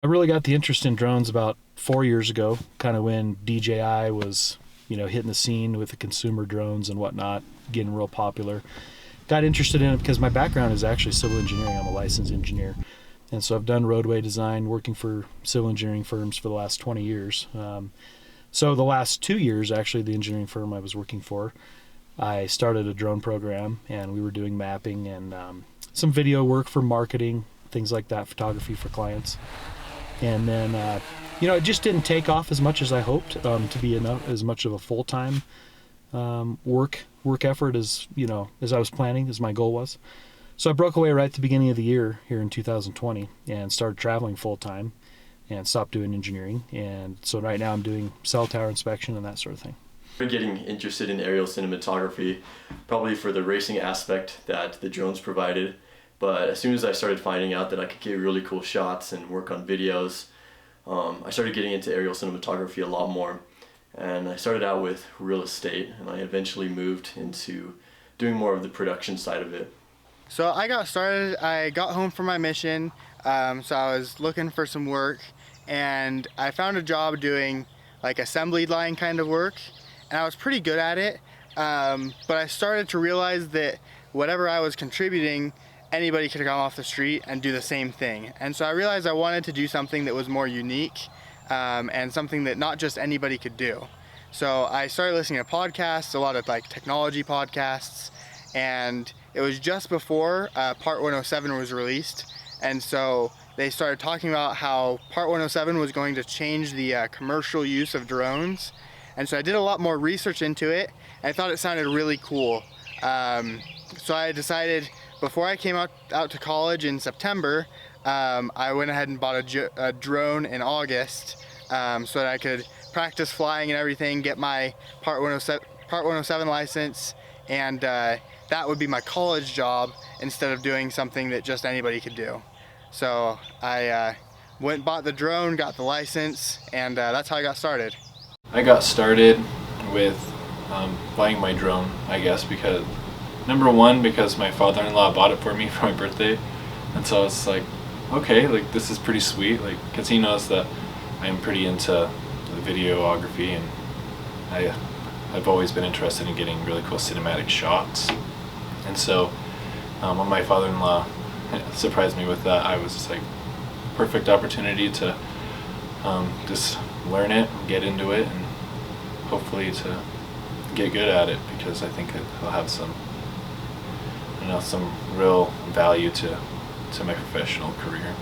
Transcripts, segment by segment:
I really got the interest in drones about 4 years ago, kind of when DJI was, hitting the scene with the consumer drones and whatnot, getting real popular. Got interested in it because my background is actually civil engineering. I'm a licensed engineer. And so I've done roadway design, working for civil engineering firms for the last 20 years. So the last 2 years, actually, the engineering firm I was working for, I started a drone program, and we were doing mapping and some video work for marketing, things like that, photography for clients. And then, it just didn't take off as much as I hoped to be enough as much of a full time work effort as I was planning, as my goal was. So I broke away right at the beginning of the year here in 2020 and started traveling full time and stopped doing engineering. And so right now I'm doing cell tower inspection and that sort of thing. Getting interested in aerial cinematography, probably for the racing aspect that the drones provided. But as soon as I started finding out that I could get really cool shots and work on videos, I started getting into aerial cinematography a lot more. And I started out with real estate, and I eventually moved into doing more of the production side of it. So I got started, I got home from my mission, so I was looking for some work, and I found a job doing like assembly line kind of work, and I was pretty good at it, but I started to realize that whatever I was contributing, anybody could come off the street and do the same thing. And so I realized I wanted to do something that was more unique, and something that not just anybody could do. So I started listening to podcasts, a lot of like technology podcasts, and it was just before Part 107 was released, and so they started talking about how Part 107 was going to change the commercial use of drones. And so I did a lot more research into it, and I thought it sounded really cool. So I decided, before I came out to college in September, I went ahead and bought a drone in August, so that I could practice flying and everything, get my Part 107 license, and that would be my college job instead of doing something that just anybody could do. So I went and bought the drone, got the license, and that's how I got started. I got started with buying my drone, I guess, because number one, because my father-in-law bought it for me for my birthday, and so it's like, okay, like this is pretty sweet, like, because he knows that I'm pretty into the videography, and I've always been interested in getting really cool cinematic shots. And so when my father-in-law surprised me with that, I was just like, perfect opportunity to just learn it, get into it, and hopefully to get good at it, because I think it'll have some real value to my professional career.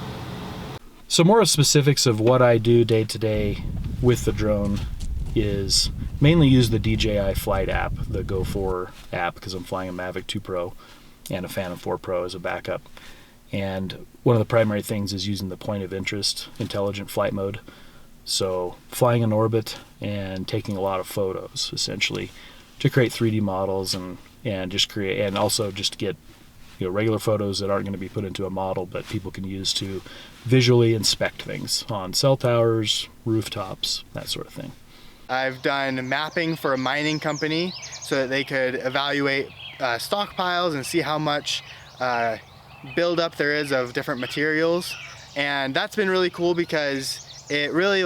So more of specifics of what I do day to day with the drone is mainly use the DJI Flight app, the Go 4 app, because I'm flying a Mavic 2 Pro and a Phantom 4 Pro as a backup. And one of the primary things is using the point of interest intelligent flight mode. So flying in orbit and taking a lot of photos, essentially, to create 3D models and just create, and also just to get regular photos that aren't going to be put into a model, but people can use to visually inspect things on cell towers, rooftops, that sort of thing. I've done mapping for a mining company so that they could evaluate stockpiles and see how much buildup there is of different materials. And that's been really cool because it really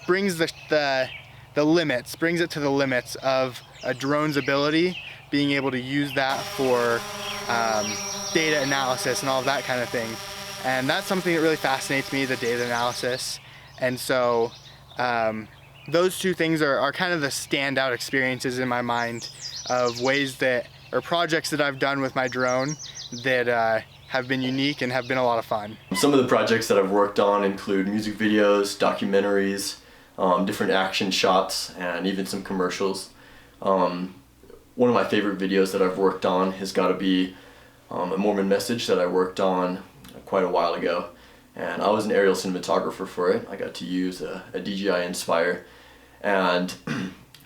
brings the limits, brings it to the limits of a drone's ability, being able to use that for data analysis and all of that kind of thing. And that's something that really fascinates me, the data analysis. And so those two things are kind of the standout experiences in my mind of ways that, or projects that I've done with my drone that have been unique and have been a lot of fun. Some of the projects that I've worked on include music videos, documentaries, different action shots, and even some commercials. One of my favorite videos that I've worked on has got to be a Mormon message that I worked on quite a while ago. And I was an aerial cinematographer for it. I got to use a DJI Inspire, and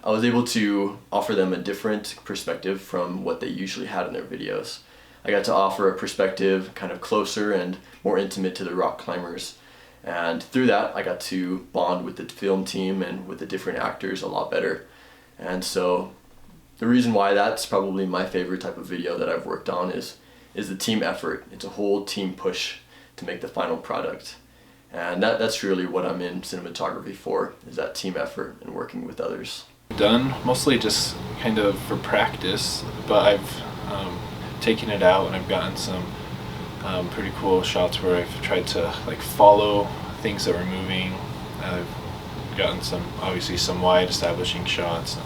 I was able to offer them a different perspective from what they usually had in their videos. I got to offer a perspective kind of closer and more intimate to the rock climbers. And through that, I got to bond with the film team and with the different actors a lot better. And so the reason why that's probably my favorite type of video that I've worked on is the team effort. It's a whole team push to make the final product. And that's really what I'm in cinematography for, is that team effort and working with others. Done mostly just kind of for practice, but I've taken it out and I've gotten some pretty cool shots where I've tried to like follow things that were moving. I've gotten obviously some wide establishing shots,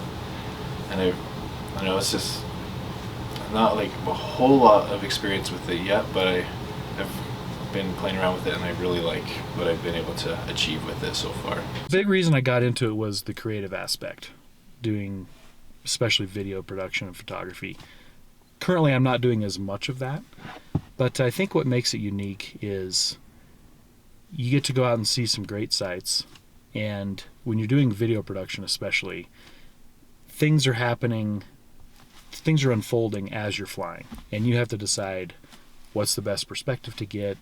and I know it's just not like a whole lot of experience with it yet, but I've been playing around with it and I really like what I've been able to achieve with it so far. The big reason I got into it was the creative aspect, doing especially video production and photography. Currently I'm not doing as much of that, but I think what makes it unique is you get to go out and see some great sites, and when you're doing video production especially, things are unfolding as you're flying, and you have to decide what's the best perspective to get,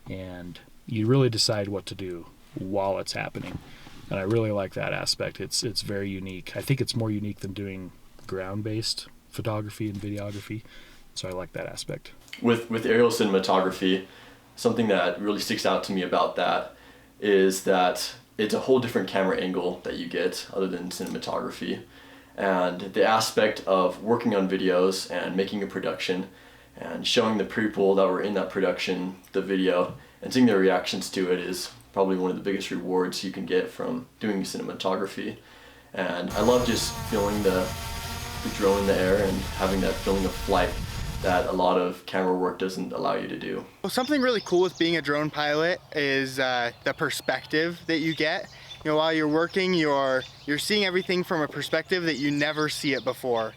and you really decide what to do while it's happening. And I really like that aspect. It's very unique. I think it's more unique than doing ground-based photography and videography, so I like that aspect. With aerial cinematography, something that really sticks out to me about that is that it's a whole different camera angle that you get other than cinematography. And the aspect of working on videos and making a production and showing the people that were in that production the video and seeing their reactions to it is probably one of the biggest rewards you can get from doing cinematography. And I love just feeling the drone in the air and having that feeling of flight that a lot of camera work doesn't allow you to do. Well, something really cool with being a drone pilot is the perspective that you get. You know, while you're working, you're seeing everything from a perspective that you never see it before.